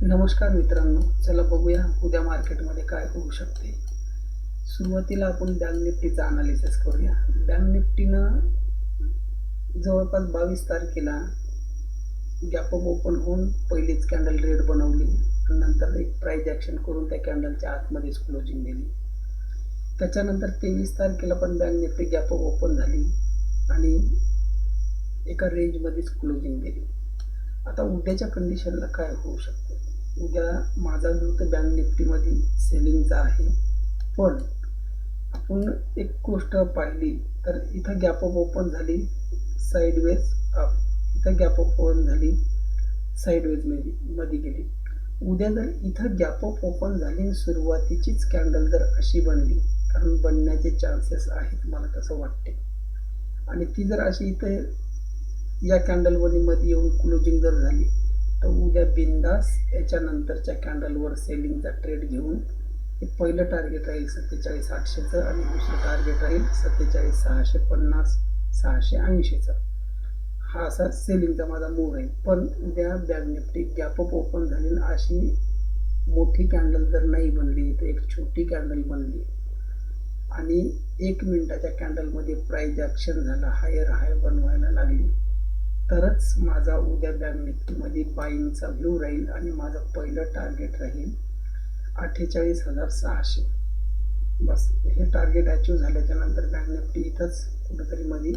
नमस्कार मित्रांनो, चला बघूया उद्या मार्केटमध्ये काय होऊ शकते। सुरुवातीला आपण बँक निफ्टीचा अनालिसिस करूया। बँक निफ्टीनं जवळपास 22 तारखेला गॅप अप ओपन होऊन पहिलीच कॅन्डल रेड बनवली आणि नंतर एक प्राइस ॲक्शन करून त्या कॅन्डलच्या आतमध्येच क्लोजिंग दिली। त्याच्यानंतर 23 तारखेला पण bank Nifty gap up open झाली आणि एका रेंजमध्येच क्लोजिंग दिली। आता उद्याच्या कंडिशनला काय होऊ शकते? उद्या माझा व्यू तर बँक निफ्टीमध्ये सेलिंगचा आहे, पण आपण एक गोष्ट पाहिली तर इथं गॅप अप ओपन झाली साईडवेज अप, इथं गॅप अप ओपन झाली साईडवेज मध्ये गेली। उद्या जर इथं गॅप अप ओपन झाली सुरुवातीचीच कॅन्डल जर अशी बनली, कारण बनण्याचे चान्सेस आहेत मला तसं वाटते, आणि ती जर अशी इथं या कॅन्डलमध्ये मध्ये येऊन क्लोजिंग जर झाली तर उद्या बिंदास याच्यानंतरच्या कॅन्डलवर सेलिंगचा ट्रेड घेऊन हे पहिलं टार्गेट राहील 47,800चं आणि दुसरं टार्गेट राहील 47,650 680चं। हा असा सेलिंगचा माझा मूव आहे। पण उद्या bank Nifty gap up open झाली ना, अशी मोठी कॅन्डल जर नाही बनली तर एक छोटी कॅन्डल बनली आणि 1 मिनिटाच्या कॅन्डलमध्ये प्राइस ॲक्शन झाला, हायर हाय बनवायला लागली, तरच माझा उद्या बँक निफ्टीमध्ये बाईंगचा व्ह्यू राहील आणि माझं पहिलं टार्गेट राहील 48,600। बस हे टार्गेट अचीव झाल्याच्या नंतर बँक निफ्टी इथंच कुठंतरी मध्ये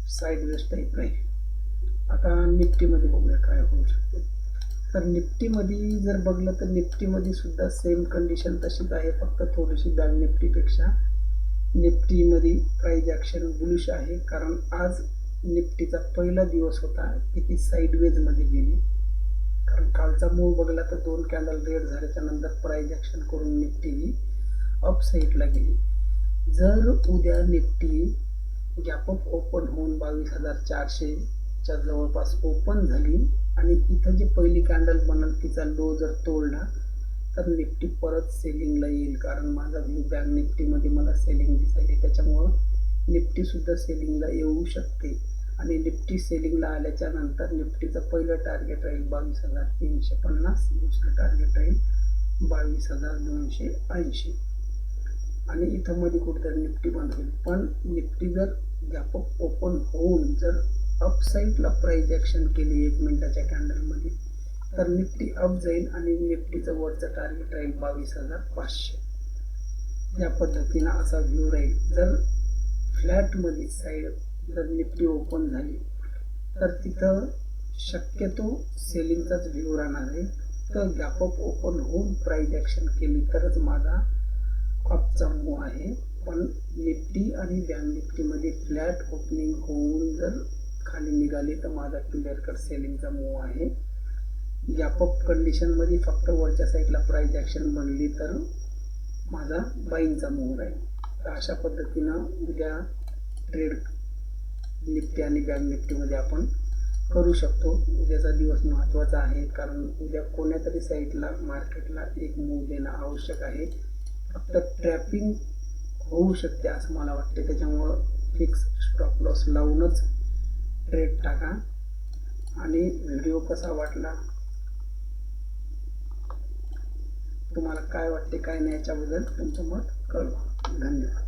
साईडवेज टाईप राहील। आता निफ्टीमध्ये बघूया काय होऊ शकते। तर निफ्टीमध्ये जर बघलं तर निफ्टीमध्ये सुद्धा सेम कंडिशन तशीच आहे, फक्त थोडीशी बँक निफ्टीपेक्षा निफ्टीमध्ये प्राइस ॲक्शन बुलिश आहे, कारण आज निफ्टीचा पहिला दिवस होता की ती साईडवेजमध्ये गेली। कारण कालचा मूव बघला तर 2 कॅन्डल रेड झाल्याच्या नंतर प्राइस ॲक्शन करून निफ्टी ही अप साईडला गेली। जर उद्या निफ्टी गॅप अप ओपन होऊन 22,400च्या जवळपास ओपन झाली आणि इथं जी पहिली कॅन्डल बनल तिचा लो जर तोडला तर निफ्टी परत सेलिंगला येईल, कारण माझा व्ह्यू बँक निफ्टीमध्ये मला सेलिंग दिसायली, त्याच्यामुळं निफ्टीसुद्धा सेलिंगला येऊ शकते। आणि निफ्टी सेलिंगला आल्याच्या नंतर निफ्टीचं पहिलं टार्गेट राहील 22,350, दुसरं टार्गेट राहील 22,280 आणि इथं मध्ये कुठेतरी निफ्टी बंद होईल। पण निफ्टी जर गॅप अप ओपन होऊन जर अप साईडला प्राइस ॲक्शन केली 1 मिनिटाच्या कॅन्डलमध्ये तर निफ्टी अप जाईल आणि निफ्टीचं वरचं टार्गेट राहील 22,500। या पद्धतीनं असा व्ह्यू राहील। जर फ्लॅटमध्ये साईड जर निफ्टी ओपन झाली तर तिथं शक्यतो सेलिंगचाच व्ह्यू राहणार आहे। तर गॅप अप ओपन होऊन प्राइस ॲक्शन केली तरच माझा अपचा मूव आहे। पण निफ्टी आणि बँक निफ्टीमध्ये फ्लॅट ओपनिंग होऊन जर खाली निघाली तर माझा क्लिअर कट सेलिंगचा मूव आहे। गॅप अप कंडिशनमध्ये फक्त वरच्या साईडला प्राइस ॲक्शन बनली तर माझा बाईंगचा मूव राहील। तर अशा पद्धतीनं उद्या ट्रेड निफ्टी आणि बँक निफ्टीमध्ये आपण करू शकतो। उद्याचा दिवस महत्त्वाचा आहे, कारण उद्या कोणत्या तरी साईडला मार्केटला एक मूव देणं आवश्यक आहे। फक्त ट्रॅपिंग होऊ शकते असं मला वाटते, त्याच्यामुळं फिक्स स्टॉप लॉस लावूनच ट्रेड टाका। आणि व्हिडिओ कसा वाटला, तुम्हाला काय वाटते काय नाही याच्याबद्दल तुमचं मत कळवा। धन्यवाद।